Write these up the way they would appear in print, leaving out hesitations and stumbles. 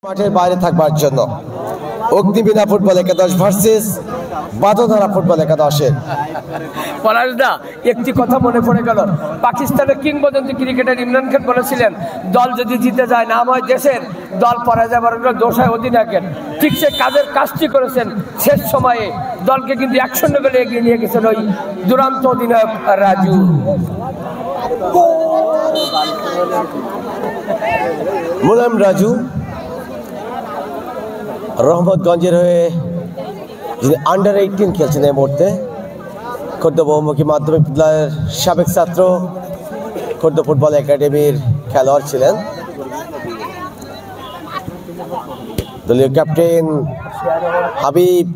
মাঠের বাইরে থাকবার জন্য অগ্নিবীণা ফুটবল একাদশ ভার্সেস বাঁধধারা ফুটবল একাদশের। পলাশদা, একটি কথা মনে পড়ে গেল। পাকিস্তানের কিংবদন্তি ক্রিকেটার ইমরান খান বলেছিলেন, দল যদি জিতে যায় নাম হয় দেশের, দল পরাজয় বরং দোষ হয় অধিনায়কের। ঠিক সে কাজের কাজটি করেছেন। শেষ সময়ে দলকে কিন্তু 1-0 গোলে এগিয়ে নিয়ে গেছেন ওই দুরান্ত অধিনায়ক রাজু। মুলায়ম রাজু রহমতগঞ্জের হয়ে যিনি আন্ডার-18 খেলছেন এই মুহূর্তে, খোর্ধ বহুমুখী মাধ্যমিক বিদ্যালয়ের সাবেক ছাত্র, খোর্ধ ফুটবল একাডেমির খেলোয়াড় ছিলেন। দলীয় ক্যাপ্টেন হাবিব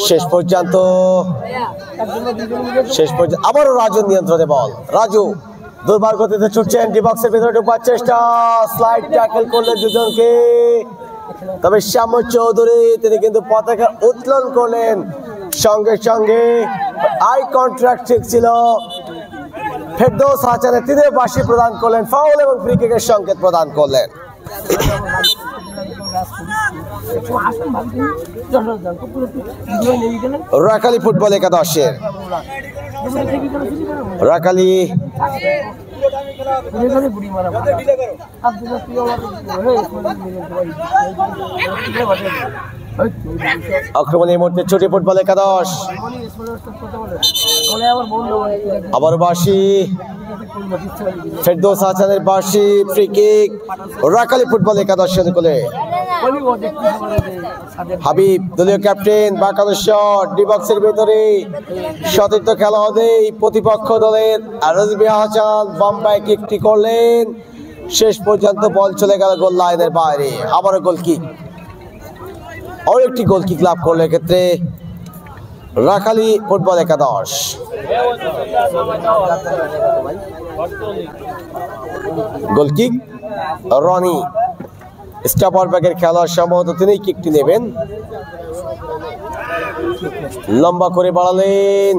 শেষ পর্যন্ত আবারও রাজু নিয়ন্ত্রণে বল। রাজু দুর্বার গতিতে ছুটছেন, ডি বক্সের ভিতরে ঢোকার চেষ্টা, স্লাইড ট্যাকল করলেন দুজনকে, তবে শ্যামল চৌধুরী তিনি কিন্তু পতাকা উত্তোলন করলেন। সঙ্গে সঙ্গে আই কন্ট্রাক্ট ঠিক ছিল, ফেরদৌস হাসানের তিনি বাঁশি প্রদান করলেন, ফাউল এবং ফ্রি কিকের সংকেত প্রদান করলেন। রাখালী ফুটবল একাদশের রাখালী আক্রমণ এই মুহূর্তে ছুটি ফুটবল একাদশ, আবার বাঁশি, ফেরদৌস হাসানের বাঁশি, ফ্রি কিক রাখালী ফুটবল একাদশের গোলে। হাবিব দলীয় ক্যাপ্টেন, বাঁকানো শট, ডি বক্সের ভিতরে সতীর্থ খেলা হবে প্রতিপক্ষ দলের। রাজবি হাসান বাম্পায় কিকটি করলেন, শেষ পর্যন্ত বল চলে গেল গোল লাইনের বাইরে। আবারও গোল কিক, আরো একটি গোল কিক লাভ করলো এক্ষেত্রে রাখালী ফুটবল একাদশ। গোল কিক রনি স্টাপার ব্যাগের খেলোয়াড়, সম্ভবত তিনি কিকটি নেবেন। লম্বা করে বাড়ালেন,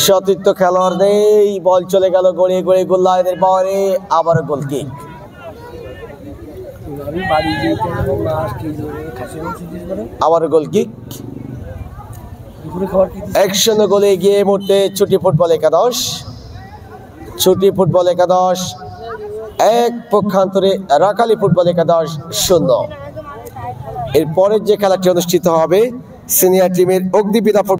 সতীর্থ খেলোয়াড় নেই, বল চলে গেল গড়িয়ে গড়িয়ে গোল লাইনের বাইরে। আবারও গোল কিক, আবারও গোল কিক। 1-0 গোলে এগিয়ে মুহূর্তে ছুটি ফুটবল একাদশ। ছুটি ফুটবল একাদশ 1, পক্ষান্তরে রাখালী ফুটবল একাদশ 0। এর পরের যে খেলাটি অনুষ্ঠিত হবে সিনিয়র টিমের অগ্নিবীণা